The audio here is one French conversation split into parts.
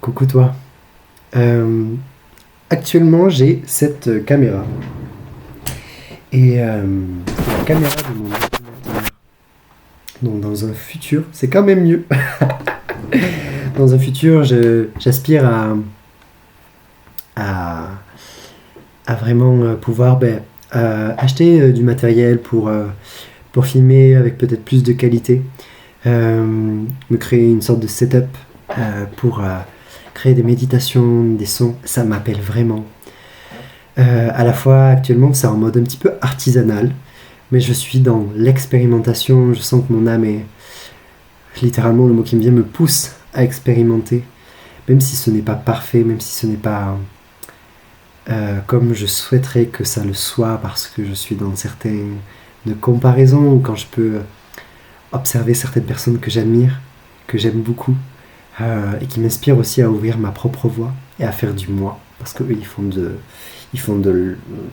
Coucou toi. Euh, Actuellement, j'ai cette caméra. C'est la caméra de mon ordinateur. Donc, dans un futur, c'est quand même mieux. Dans un futur, j'aspire à, à vraiment pouvoir acheter du matériel pour filmer avec peut-être plus de qualité. Me créer une sorte de setup pour créer des méditations, des sons. Ça m'appelle vraiment. À la fois, actuellement, c'est en mode un petit peu artisanal, mais je suis dans l'expérimentation. Je sens que mon âme est littéralement le mot qui me vient, me pousse à expérimenter, même si ce n'est pas parfait, même si ce n'est pas comme je souhaiterais que ça le soit, parce que je suis dans certaines de comparaison, ou quand je peux observer certaines personnes que j'admire, que j'aime beaucoup, et qui m'inspirent aussi à ouvrir ma propre voix et à faire du moi, parce qu'eux, ils font de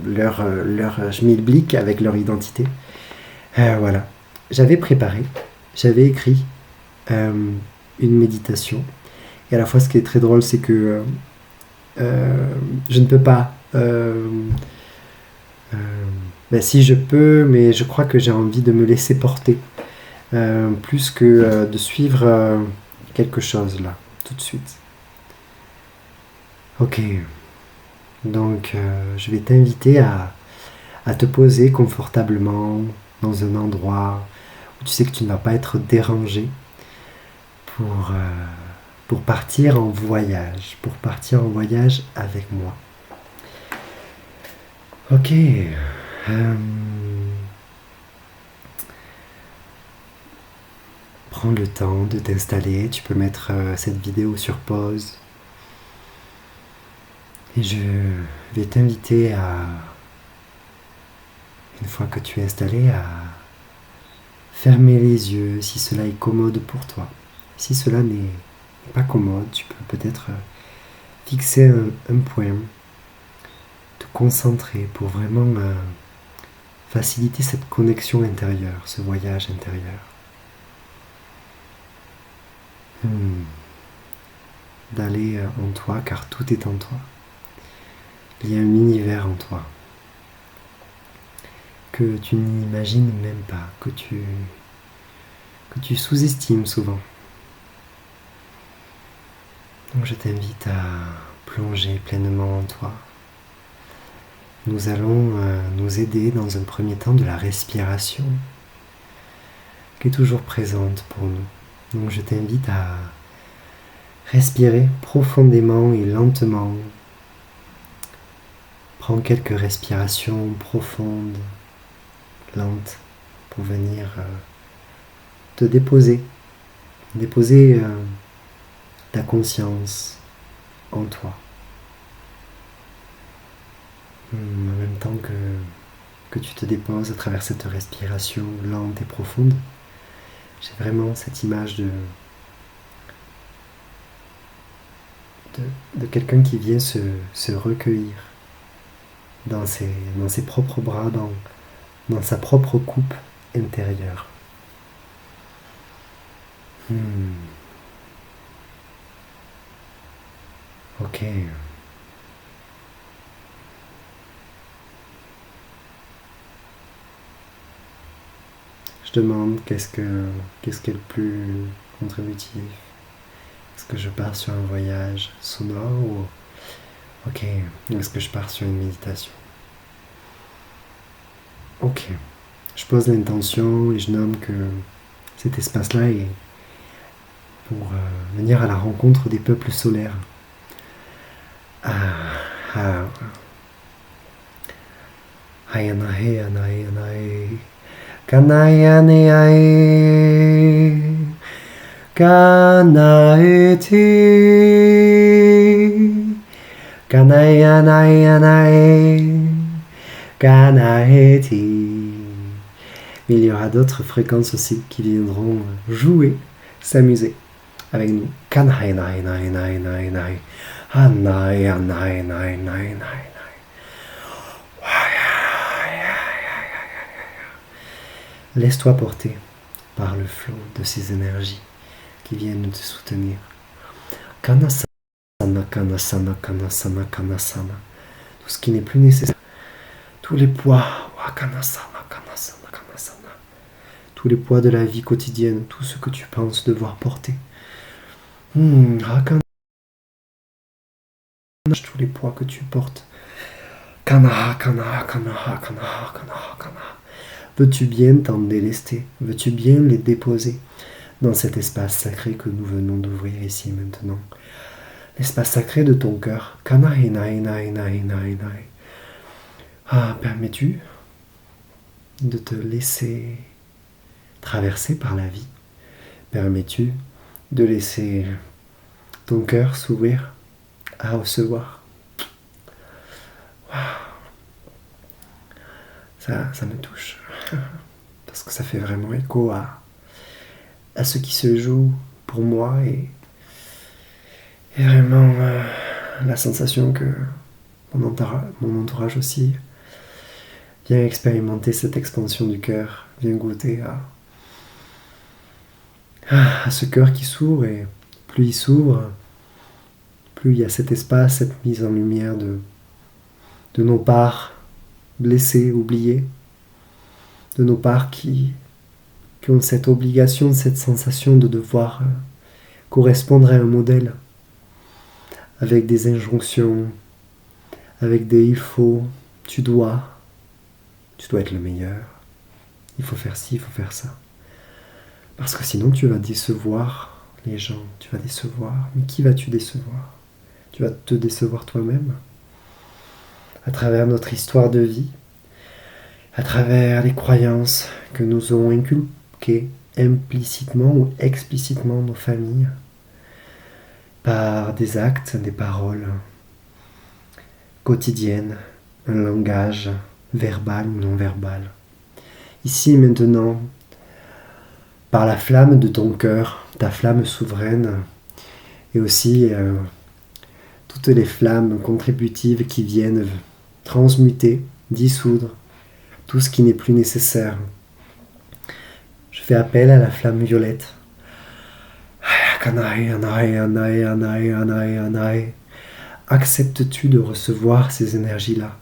leur schmilblick avec leur identité. Voilà. J'avais préparé, j'avais écrit euh, une méditation. Et à la fois, ce qui est très drôle, c'est que je ne peux pas. Euh, si je peux, mais je crois que j'ai envie de me laisser porter plus que de suivre quelque chose là, tout de suite. Ok, donc je vais t'inviter à te poser confortablement dans un endroit où tu sais que tu ne vas pas être dérangé pour, euh, pour partir en voyage avec moi. Ok. euh, Prends le temps de t'installer. Tu peux mettre cette vidéo sur pause. Et je vais t'inviter une fois que tu es installé, à fermer les yeux si cela est commode pour toi. Si cela n'est pas commode, tu peux peut-être fixer un point, te concentrer pour vraiment faciliter cette connexion intérieure, ce voyage intérieur. Hmm. D'aller en toi, car tout est en toi. Il y a un univers en toi que tu n'imagines même pas, que tu sous-estimes souvent. Donc je t'invite à plonger pleinement en toi. Nous allons nous aider dans un premier temps de la respiration qui est toujours présente pour nous. Donc je t'invite à respirer profondément et lentement. Prends quelques respirations profondes, lentes, pour venir te déposer. Déposer ta conscience en toi. En même temps que tu te déposes à travers cette respiration lente et profonde, j'ai vraiment cette image de quelqu'un qui vient se recueillir dans ses propres bras, dans sa propre coupe intérieure. Ok. Je demande qu'est-ce qui est le plus contributif. Est-ce que je pars sur un voyage sonore ou ok, est-ce que je pars sur une méditation? Ok. Je pose l'intention et je nomme que cet espace-là est pour venir à la rencontre des peuples solaires. Ah, ah. Hayanahe, anahe, anahe. Kanayane ae. Kanaeti. Kanayanae anae. Kanaeti. Mais il y aura d'autres fréquences aussi qui viendront jouer, s'amuser avec nous. Kanayanae, nae, nae, nae, nae. Anae, anae, nae, nae, nae. Laisse-toi porter par le flot de ces énergies qui viennent te soutenir. Kanasana, kanasana, kanasana, kanasana. Tout ce qui n'est plus nécessaire. Tous les poids. Kanasana, kanasana, kanasana. Tous les poids de la vie quotidienne. Tout ce que tu penses devoir porter. Kanasana. Tous les poids que tu portes. Kanaha, kanaha, kanaha, kanaha, kanaha, kanaha. Veux-tu bien t'en délester? Veux-tu bien les déposer dans cet espace sacré que nous venons d'ouvrir ici maintenant? L'espace sacré de ton cœur. Permets-tu de te laisser traverser par la vie? Permets-tu de laisser ton cœur s'ouvrir à recevoir? Ça me touche. Parce que ça fait vraiment écho à ce qui se joue pour moi et vraiment la sensation que mon entourage aussi vient expérimenter cette expansion du cœur, vient goûter à ce cœur qui s'ouvre, et plus il s'ouvre, plus il y a cet espace, cette mise en lumière de nos parts blessées, oubliées, de nos parts qui ont cette obligation, cette sensation de devoir correspondre à un modèle, avec des injonctions, avec des il faut, tu dois être le meilleur, il faut faire ci, il faut faire ça. Parce que sinon tu vas décevoir les gens, tu vas décevoir. Mais qui vas-tu décevoir? Tu vas te décevoir toi-même à travers notre histoire de vie, à travers les croyances que nous ont inculquées implicitement ou explicitement nos familles, par des actes, des paroles quotidiennes, un langage verbal ou non verbal. Ici et maintenant, par la flamme de ton cœur, ta flamme souveraine, et aussi toutes les flammes contributives qui viennent transmuter, dissoudre tout ce qui n'est plus nécessaire. Je fais appel à la flamme violette. Acceptes-tu de recevoir ces énergies-là?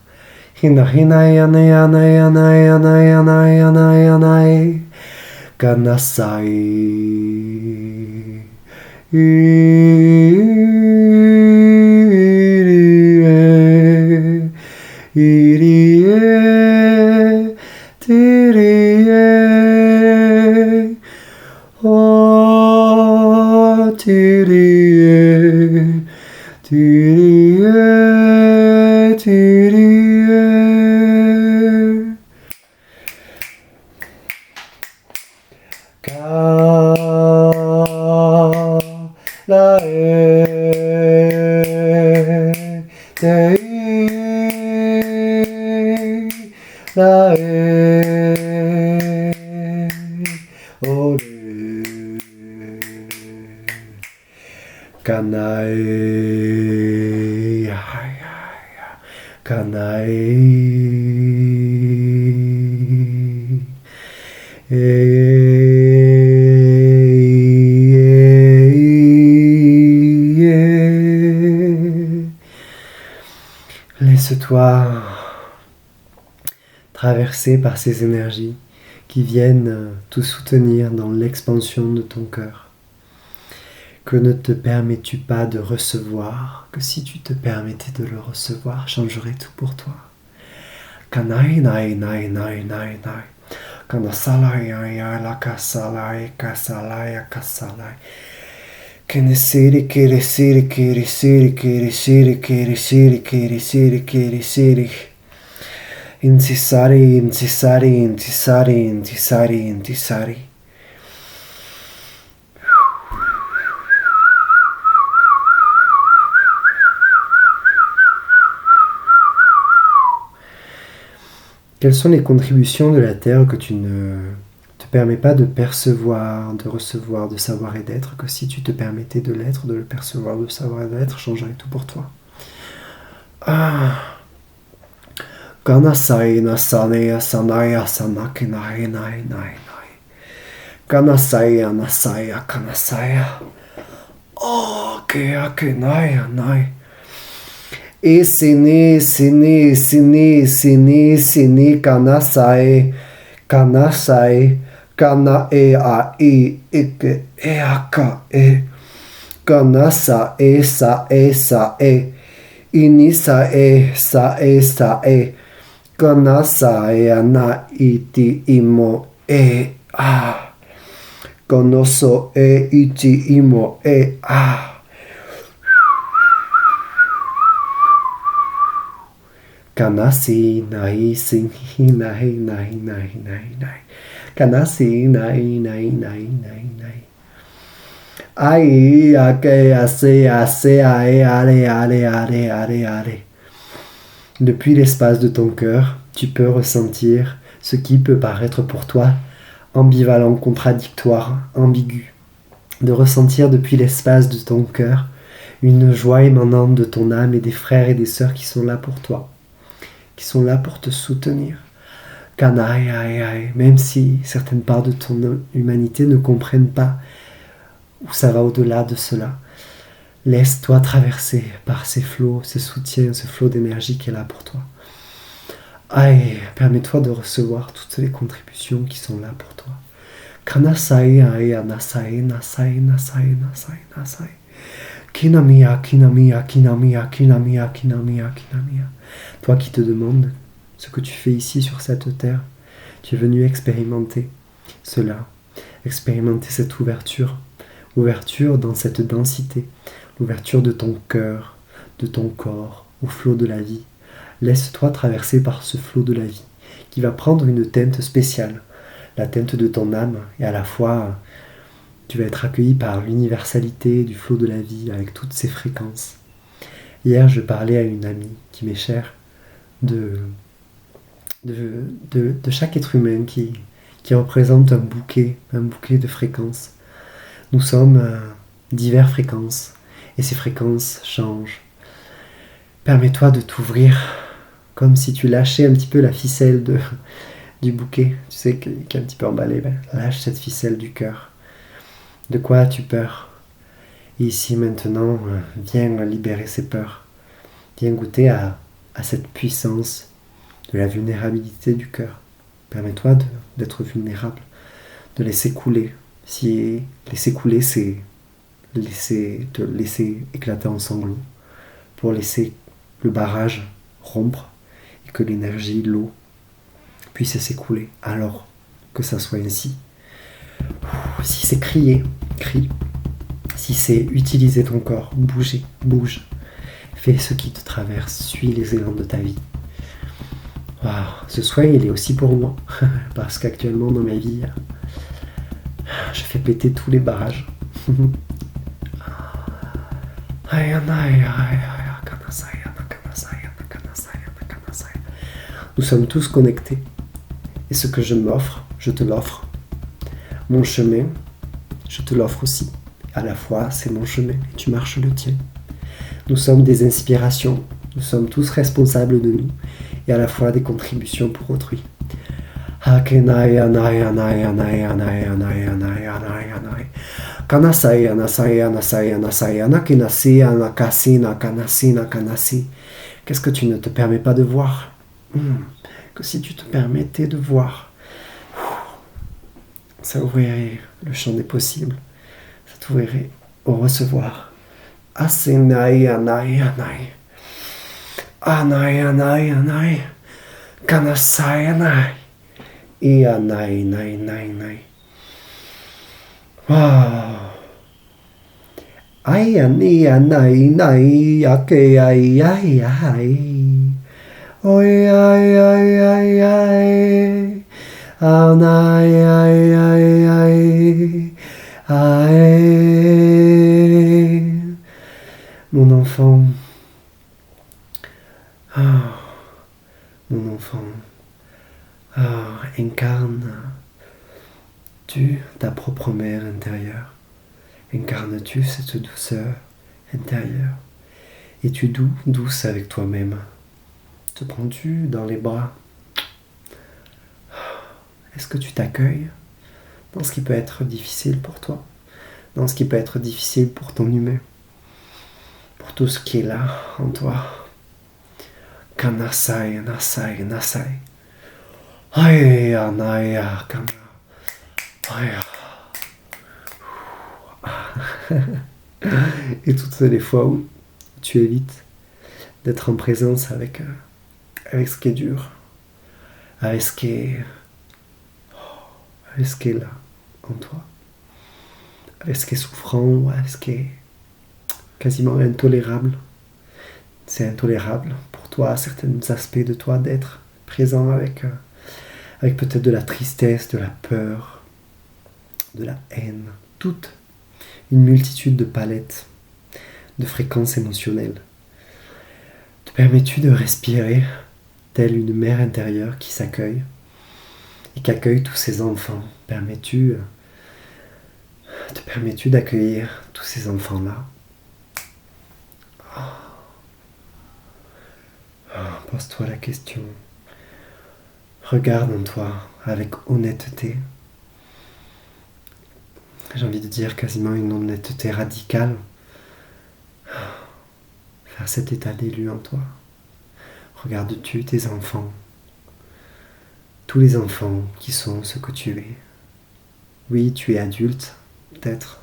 Laisse-toi traversé par ces énergies qui viennent te soutenir dans l'expansion de ton cœur. Que ne te permets-tu pas de recevoir, que si tu te permettais de le recevoir, changerait tout pour toi. Kanai nai nai nai nai nai. Kanasalai ya la kasalai kasalai kasalai. Kenesiri keresiri keresiri keresiri keresiri keresiri keresiri. Intisari, intisari, intisari, intisari, intisari. Quelles sont les contributions de la Terre que tu ne te permets pas de percevoir, de recevoir, de savoir et d'être, que si tu te permettais de l'être, de le percevoir, de savoir et d'être, changerait tout pour toi. Kanasai nasanaya sanaya sanake nai nai nai nai. Kanasaya nasaya kanasaya. Oh, que nai, nai. E sene, sene, sene, sene, sene, kanasae, kanasae, kana e a i, ike, e a ka e. Kanasa e sa e sa e. Inisa e sa e sa e. Kanasa e ana iti imo e a. Konoso e ichi imo e a. Kanasi nai sing nai nai nai nai nai. Kanasi nai nai nai nai nai. Ai ake ase ase ae ale ale ale ale ale. Depuis l'espace de ton cœur, tu peux ressentir ce qui peut paraître pour toi ambivalent, contradictoire, ambigu. De ressentir depuis l'espace de ton cœur une joie émanante de ton âme et des frères et des sœurs qui sont là pour toi, qui sont là pour te soutenir. Kanae, ae, ae, même si certaines parts de ton humanité ne comprennent pas où ça va au-delà de cela. Laisse-toi traverser par ces flots, ce soutien, ce flot d'énergie qui est là pour toi. Aïe, permets-toi de recevoir toutes les contributions qui sont là pour toi. Kanasai, aïe, anasai, nasai, nasai, nasai, nasai. Kinamia, kinamia, kinamia, kinamia, kinamia, kinamia. Toi qui te demandes ce que tu fais ici sur cette terre, tu es venu expérimenter cela, expérimenter cette ouverture, ouverture dans cette densité, l'ouverture de ton cœur, de ton corps, au flot de la vie. Laisse-toi traverser par ce flot de la vie, qui va prendre une teinte spéciale, la teinte de ton âme, et à la fois, tu vas être accueilli par l'universalité du flot de la vie, avec toutes ses fréquences. Hier, je parlais à une amie qui m'est chère de chaque être humain qui représente un bouquet de fréquences. Nous sommes diverses fréquences, et ces fréquences changent. Permets-toi de t'ouvrir comme si tu lâchais un petit peu la ficelle du bouquet, tu sais, qui est un petit peu emballé. Lâche cette ficelle du cœur. De quoi as-tu peur? Et ici maintenant, viens libérer ces peurs. Viens goûter à cette puissance de la vulnérabilité du cœur. Permets-toi d'être vulnérable, de laisser couler. Si laisser couler, c'est te laisser éclater en sanglots, pour laisser le barrage rompre et que l'énergie, l'eau, puisse s'écouler. Alors que ça soit ainsi. Si c'est crier, crie. Si c'est utiliser ton corps, bouge. Fais ce qui te traverse, suis les élans de ta vie. Wow. Ce soin, il est aussi pour moi. Parce qu'actuellement, dans ma vie, je fais péter tous les barrages. Nous sommes tous connectés. Et ce que je m'offre, je te l'offre. Mon chemin, je te l'offre aussi. À la fois, c'est mon chemin et tu marches le tien. Nous sommes des inspirations. Nous sommes tous responsables de nous. Et à la fois des contributions pour autrui. Kanasai, anasai, anasai, anasai, anakinasi, anakasi, nakanasi, nakanasi. Qu'est-ce que tu ne te permets pas de voir? Que si tu te permettais de voir, ça ouvrirait le champ des possibles. Ça t'ouvrirait au recevoir. Asenai, anai, anai. Anai, anai, anai. Kanasai, anai. Et anai, nai, nai, nai. Wow. Ai, ani, anai, nai, ake, ai, ai, ai. Oi, ai, ai, ai, ai. Anai, ai, ai, ai. Ai. Mon enfant. Mon enfant. Incarne-tu ta propre mère intérieure? Incarnes-tu cette douceur intérieure? Es-tu douce avec toi-même? Te prends-tu dans les bras? Est-ce que tu t'accueilles dans ce qui peut être difficile pour toi? dans ce qui peut être difficile pour ton humain, pour tout ce qui est là en toi. Kanasai, nasai, nasai. Aya, naya, kana. Aya. Et toutes les fois où tu évites d'être en présence avec ce qui est dur, avec ce qui est là en toi, avec ce qui est souffrant, avec ce qui est quasiment intolérable. C'est intolérable pour toi, certains aspects de toi, d'être présent avec peut-être de la tristesse, de la peur, de la haine, toute une multitude de palettes, de fréquences émotionnelles. Te permets-tu de respirer telle une mère intérieure qui s'accueille et qui accueille tous ses enfants? Te permets-tu d'accueillir tous ces enfants-là? Pose-toi la question. Regarde en toi avec honnêteté. J'ai envie de dire quasiment une honnêteté radicale. Faire cet état des lieux en toi. Regardes-tu tes enfants? Tous les enfants qui sont ce que tu es. Oui, tu es adulte, peut-être.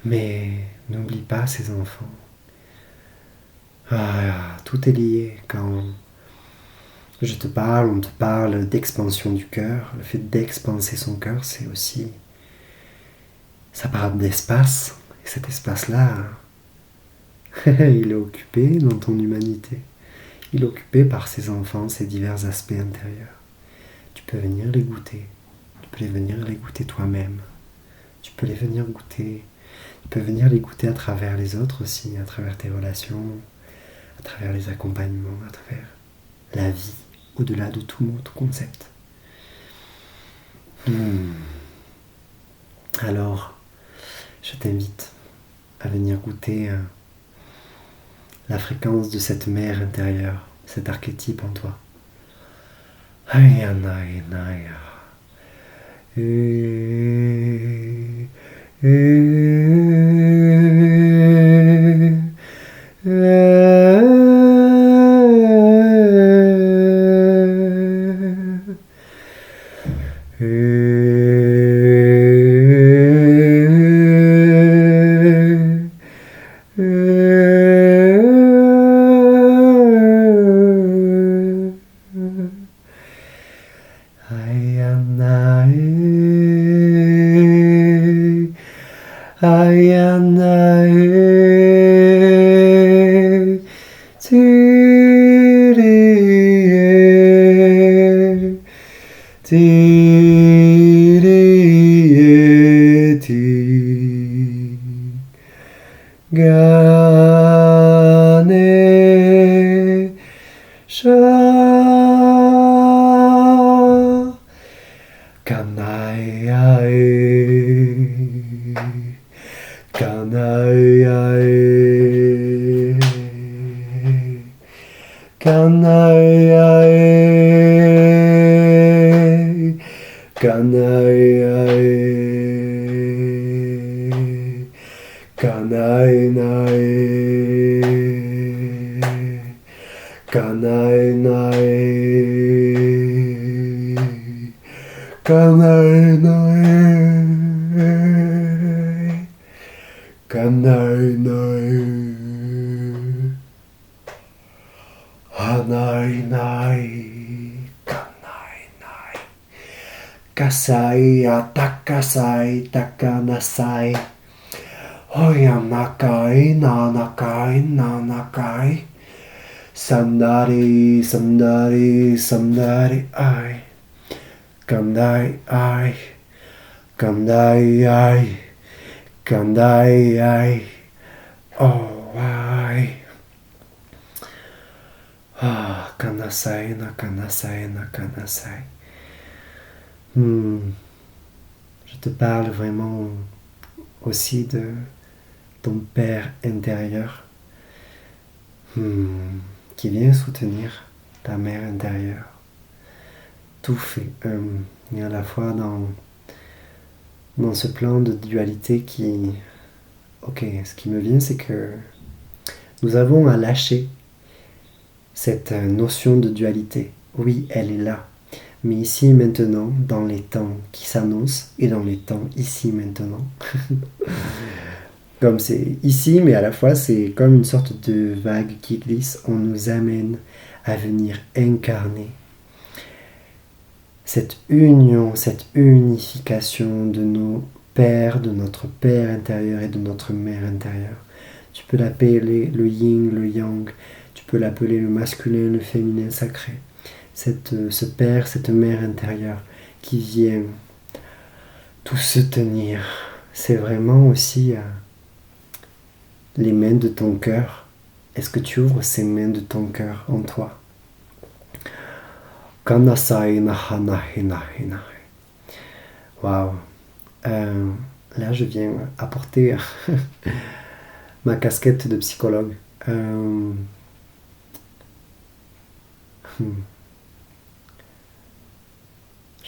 Mais n'oublie pas ces enfants. Tout est lié. Quand je te parle, on te parle d'expansion du cœur. Le fait d'expanser son cœur, c'est aussi... Ça parle d'espace. Et cet espace-là, il est occupé dans ton humanité. Il est occupé par ses enfants, ses divers aspects intérieurs. Tu peux venir les goûter. Tu peux venir les goûter toi-même. Tu peux venir les goûter à travers les autres aussi, à travers tes relations, à travers les accompagnements, à travers la vie, au-delà de tout autre concept. Alors, je t'invite à venir goûter la fréquence de cette mère intérieure, cet archétype en toi. Kasai atakasai takanasai Oyamakai nanakai nanakai Samdari samdari samdari ai Kandai ai Kandai ai Kandai ai Oh ai Kanasai na kanasai na kanasai. Je te parle vraiment aussi de ton père intérieur qui vient soutenir ta mère intérieure. Tout fait et à la fois dans dans ce plan de dualité qui... Ok, ce qui me vient, c'est que nous avons à lâcher cette notion de dualité. Oui, elle est là, mais ici et maintenant, dans les temps qui s'annoncent et dans les temps ici maintenant. Comme c'est ici, mais à la fois c'est comme une sorte de vague qui glisse. On nous amène à venir incarner cette union, cette unification de nos pères, de notre père intérieur et de notre mère intérieure. Tu peux l'appeler le yin, le yang, tu peux l'appeler le masculin, le féminin sacré. Ce père, cette mère intérieure qui vient tout se tenir. C'est vraiment aussi les mains de ton cœur. Est-ce que tu ouvres ces mains de ton cœur en toi? Kanasai nahanahe nahe. Waouh. Là, je viens apporter ma casquette de psychologue. Je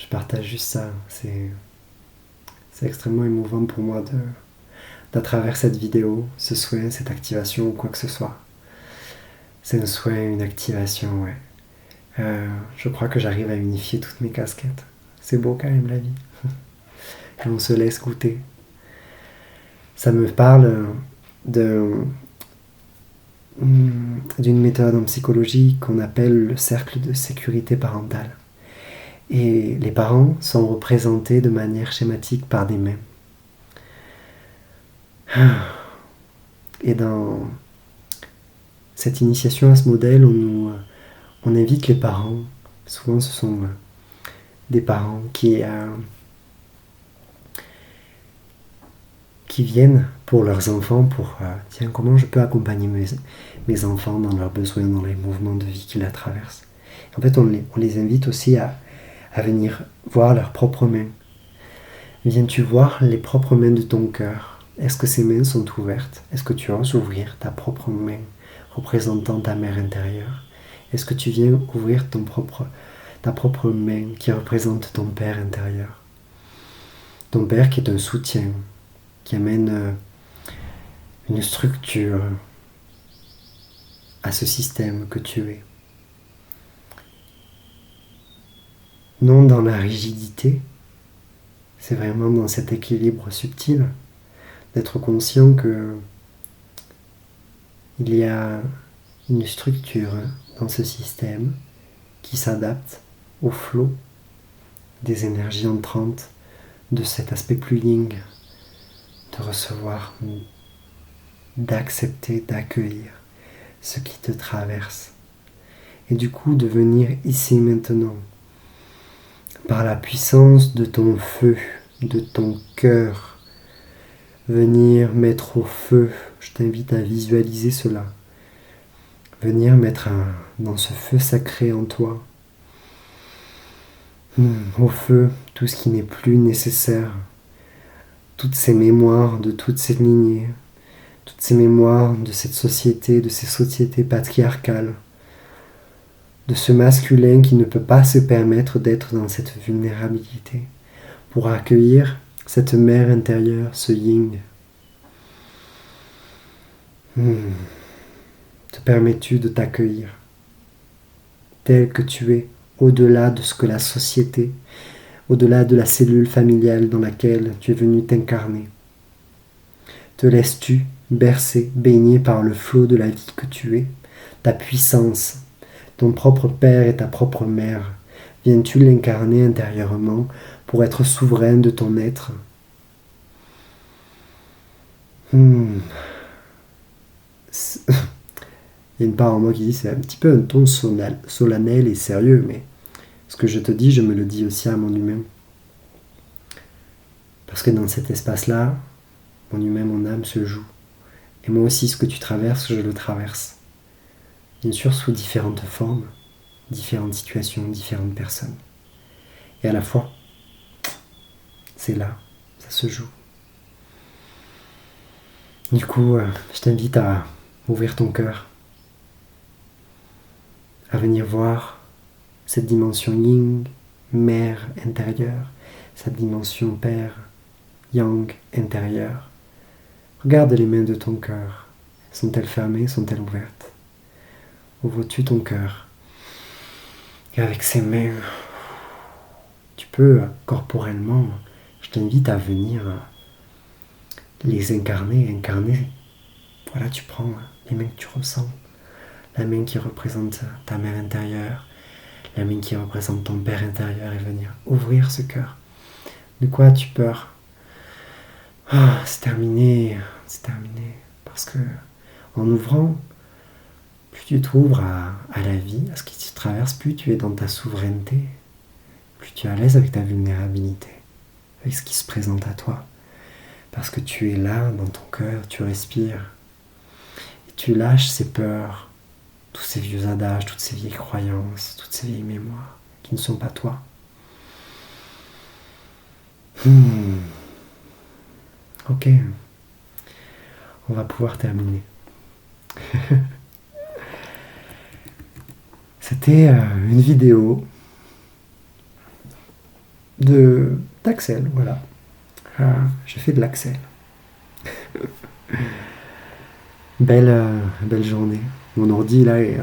partage juste ça. C'est extrêmement émouvant pour moi d'à travers cette vidéo, ce soin, cette activation ou quoi que ce soit. C'est un soin, une activation, ouais. Je crois que j'arrive à unifier toutes mes casquettes. C'est beau quand même la vie. Et on se laisse goûter. Ça me parle d'une méthode en psychologie qu'on appelle le cercle de sécurité parentale. Et les parents sont représentés de manière schématique par des mains. Et dans cette initiation à ce modèle, on invite les parents. Souvent, ce sont des parents qui viennent pour leurs enfants, pour tiens, comment je peux accompagner mes enfants dans leurs besoins, dans les mouvements de vie qu'ils traversent. En fait, on les invite aussi à venir voir leurs propres mains. Viens-tu voir les propres mains de ton cœur? Est-ce que ces mains sont ouvertes? Est-ce que tu oses ouvrir ta propre main représentant ta mère intérieure? Est-ce que tu viens ouvrir ta propre main qui représente ton père intérieur? Ton père qui est un soutien, qui amène une structure à ce système que tu es. Non dans la rigidité, c'est vraiment dans cet équilibre subtil d'être conscient que il y a une structure dans ce système qui s'adapte au flot des énergies entrantes de cet aspect plus yin, de recevoir, d'accepter, d'accueillir ce qui te traverse. Et du coup de venir ici maintenant, par la puissance de ton feu, de ton cœur, venir mettre au feu, je t'invite à visualiser cela, venir mettre dans ce feu sacré en toi, au feu tout ce qui n'est plus nécessaire, toutes ces mémoires de toutes ces lignées, toutes ces mémoires de cette société, de ces sociétés patriarcales, de ce masculin qui ne peut pas se permettre d'être dans cette vulnérabilité, pour accueillir cette mère intérieure, ce yin. Te permets-tu de t'accueillir tel que tu es, au-delà de ce que la société, au-delà de la cellule familiale dans laquelle tu es venu t'incarner? Te laisses-tu bercer, baigner par le flot de la vie que tu es, ta puissance, ton propre père et ta propre mère? Viens-tu l'incarner intérieurement pour être souverain de ton être? Il y a une part en moi qui dit c'est un petit peu un ton solennel et sérieux, mais ce que je te dis, je me le dis aussi à mon humain. Parce que dans cet espace-là, mon humain, mon âme se joue. Et moi aussi, ce que tu traverses, je le traverse. Bien sûr, sous différentes formes, différentes situations, différentes personnes. Et à la fois, c'est là, ça se joue. Du coup, je t'invite à ouvrir ton cœur, à venir voir cette dimension yin, mère intérieure, cette dimension père yang intérieur. Regarde les mains de ton cœur. Sont-elles fermées? Sont-elles ouvertes? Ouvres-tu ton cœur? Et avec ces mains, tu peux corporellement, je t'invite à venir les incarner. Voilà, tu prends les mains que tu ressens. La main qui représente ta mère intérieure, la main qui représente ton père intérieur et venir ouvrir ce cœur. De quoi as-tu peur? C'est terminé. Parce que en ouvrant, plus tu t'ouvres à la vie, à ce qui te traverse, plus tu es dans ta souveraineté, plus tu es à l'aise avec ta vulnérabilité, avec ce qui se présente à toi. Parce que tu es là, dans ton cœur, tu respires, et tu lâches ces peurs, tous ces vieux adages, toutes ces vieilles croyances, toutes ces vieilles mémoires qui ne sont pas toi. Ok, on va pouvoir terminer. C'était une vidéo d'Axel, voilà. J'ai fait de l'Axel. Belle journée. Mon ordi là il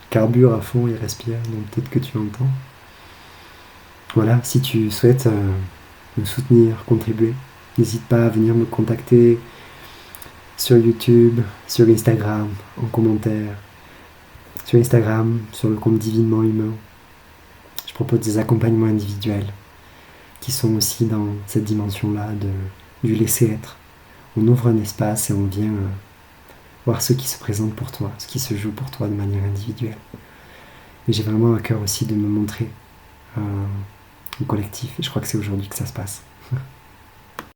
carbure à fond, il respire, donc peut-être que tu entends. Voilà, si tu souhaites me soutenir, contribuer, n'hésite pas à venir me contacter sur YouTube, sur Instagram, en commentaire. Sur Instagram, sur le compte Divinement Humain. Je propose des accompagnements individuels qui sont aussi dans cette dimension-là du laisser être. On ouvre un espace et on vient voir ce qui se présente pour toi, ce qui se joue pour toi de manière individuelle. Mais j'ai vraiment à cœur aussi de me montrer au collectif, et je crois que c'est aujourd'hui que ça se passe.